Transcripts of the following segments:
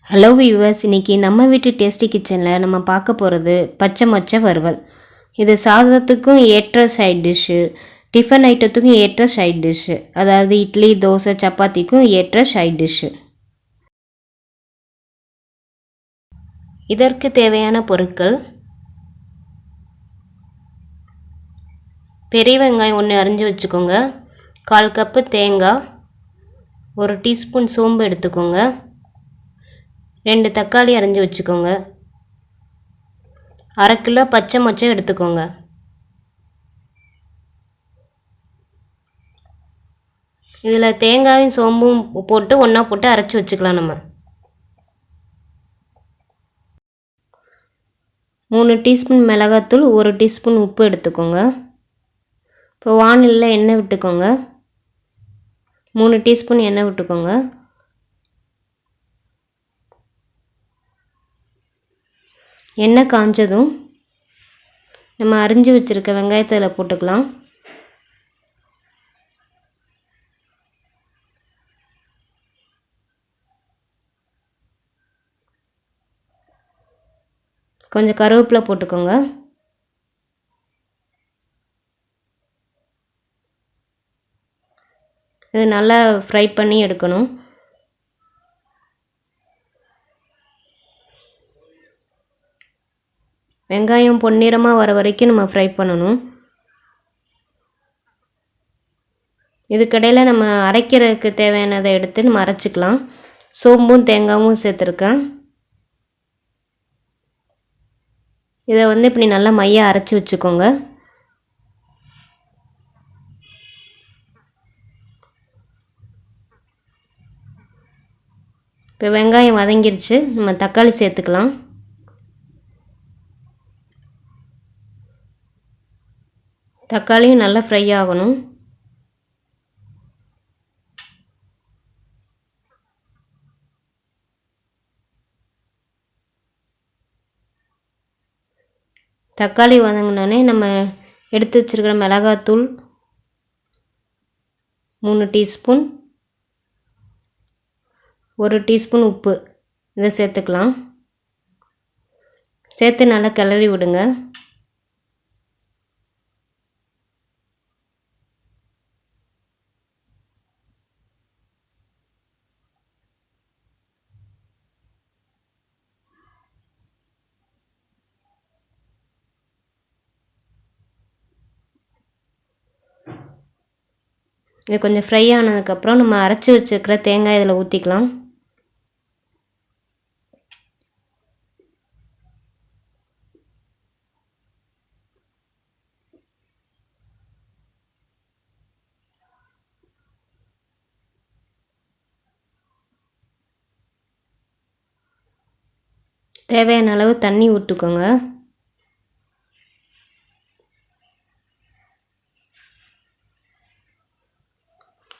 Hello viewers, இன்றைக்கி நம்ம வீட்டு டேஸ்டி கிச்சனில் நம்ம பார்க்க போகிறது பச்சை மொச்சை வறுவல். இது சாதத்துக்கும் ஏற்ற சைட் டிஷ்ஷு, டிஃபன் ஐட்டத்துக்கும் ஏற்ற சைட் டிஷ்ஷு, அதாவது இட்லி தோசை சப்பாத்திக்கும் ஏற்ற சைட் டிஷ்ஷு. இதற்கு தேவையான பொருட்கள்: பெரிய வெங்காயம் 1 அரிஞ்சு வச்சுக்கோங்க, 1/4 கப்பு தேங்காய், 1 டீஸ்பூன் சோம்பு எடுத்துக்கோங்க, 2 தக்காளி அரிஞ்சு வச்சுக்கோங்க, 1/2 கிலோ பச்சை மொச்சை எடுத்துக்கோங்க. இதில் தேங்காயும் சோம்பும் போட்டு ஒன்றா போட்டு அரைச்சி வச்சுக்கலாம். நம்ம 3 டீஸ்பூன் மிளகாத்தூள், 1 டீஸ்பூன் உப்பு எடுத்துக்கோங்க. இப்போ வாணலியில் எண்ணெய் விட்டுக்கோங்க, 3 டீஸ்பூன் எண்ணெய் விட்டுக்கோங்க. எண்ணெய் காஞ்சதும் நம்ம அரிஞ்சு வச்சுருக்க வெங்காயத்தை இதில் போட்டுக்கலாம். கொஞ்சம் கருவேப்பிலை போட்டுக்கோங்க. இது நல்லா ஃப்ரை பண்ணி எடுக்கணும். வெங்காயம் பொன்னிறமாக வர வரைக்கும் நம்ம ஃப்ரை பண்ணணும். இதுக்கடையில் நம்ம அரைக்கிறதுக்கு தேவையானதை எடுத்து நம்ம அரைச்சிக்கலாம். சோம்பும் தேங்காயும் சேர்த்துருக்கேன். இதை இப்படி நல்லா மையாக அரைச்சி வச்சுக்கோங்க. இப்போ வெங்காயம் வதங்கிருச்சு, நம்ம தக்காளி சேர்த்துக்கலாம். தக்காளியும் நல்லா ஃப்ரை ஆகணும். தக்காளி வதங்கினோடனே நம்ம எடுத்து வச்சுருக்கிற மிளகாத்தூள் 3 டீஸ்பூன், 1 டீஸ்பூன் உப்பு இதை சேர்த்துக்கலாம். சேர்த்து நல்லா கிளறி விடுங்க. இது கொஞ்சம் ஃப்ரை ஆனதுக்கப்புறம் நம்ம அரைச்சி வச்சுருக்கிற தேங்காய் இதில் ஊற்றிக்கலாம். தேவையான அளவு தண்ணி ஊற்றிக்கோங்க.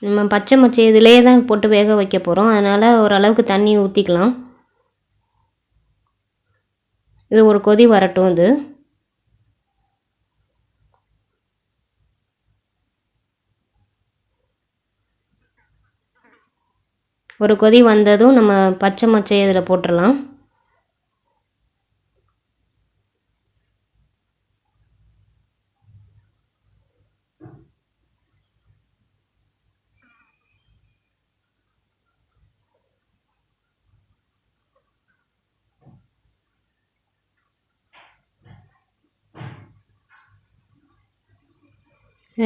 நம்ம பச்சை மொச்சை இதிலே தான் போட்டு வேக வைக்க போகிறோம், அதனால் ஓரளவுக்கு தண்ணி ஊற்றிக்கலாம். இது ஒரு கொதி வரட்டும். இது ஒரு கொதி வந்ததும் நம்ம பச்சை மொச்சை இதில் போட்டுடலாம்.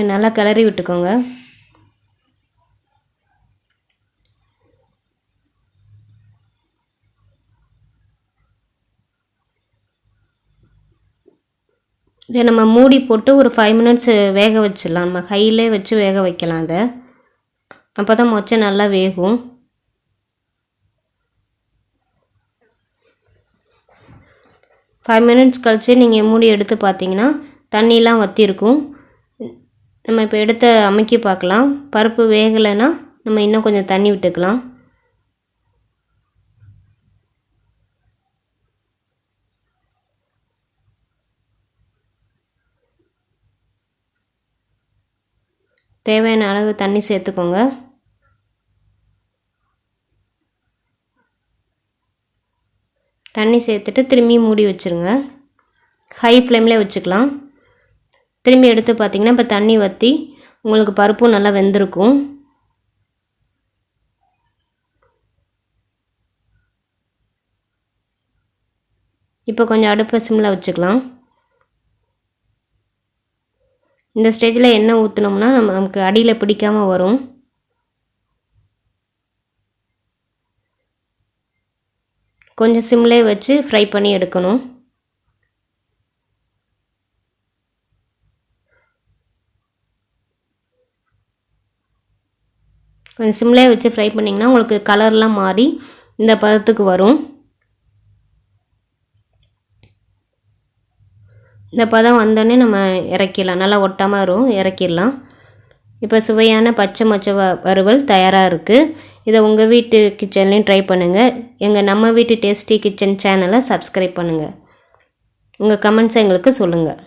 நல்லா கிளறி விட்டுக்கோங்க. இதை நம்ம மூடி போட்டு ஒரு 5 மினிட்ஸ் வேக வச்சிடலாம். நம்ம ஹையிலே வச்சு வேக வைக்கலாம். அதை அப்போ தான் மொச்சை நல்லா வேகும். ஃபைவ் மினிட்ஸ் கழித்து நீங்கள் மூடி எடுத்து பார்த்தீங்கன்னா தண்ணிலாம் வற்றிருக்கும். நம்ம இப்போ எடுத்து அமுக்கி பார்க்கலாம். பருப்பு வேகலைன்னா நம்ம இன்னும் கொஞ்சம் தண்ணி விட்டுக்கலாம். தேவையான அளவு தண்ணி சேர்த்துக்கோங்க. தண்ணி சேர்த்துட்டு திரும்பி மூடி வச்சுருங்க. ஹை ஃப்ளேமில் வச்சுக்கலாம். திரும்பி எடுத்து பார்த்திங்கன்னா இப்போ தண்ணி வற்றி உங்களுக்கு பருப்பும் நல்லா வெந்திருக்கும். இப்போ கொஞ்சம் அடுப்பை சிம்மில் வச்சுக்கலாம். இந்த ஸ்டேஜில் எண்ணெய் ஊற்றினோம்னா நமக்கு அடியில் பிடிக்காமல் வரும். கொஞ்சம் சிம்லே வச்சு ஃப்ரை பண்ணி எடுக்கணும். கொஞ்சம் சிம்லே வச்சு ஃப்ரை பண்ணிங்கன்னா உங்களுக்கு கலர்லாம் மாறி இந்த பதத்துக்கு வரும். இந்த பதம் வந்தோடனே நம்ம இறக்கிடலாம். நல்லா ஒட்டாமல் வரும், இறக்கிடலாம். இப்போ சுவையான பச்சை மொச்சை வறுவல் தயாராக இருக்குது. இதை உங்கள் வீட்டு கிச்சன்லேயும் ட்ரை பண்ணுங்கள். எங்கள் நம்ம வீட்டு டேஸ்டி கிச்சன் சேனலை சப்ஸ்கிரைப் பண்ணுங்கள். உங்கள் கமெண்ட்ஸை எங்களுக்கு சொல்லுங்கள்.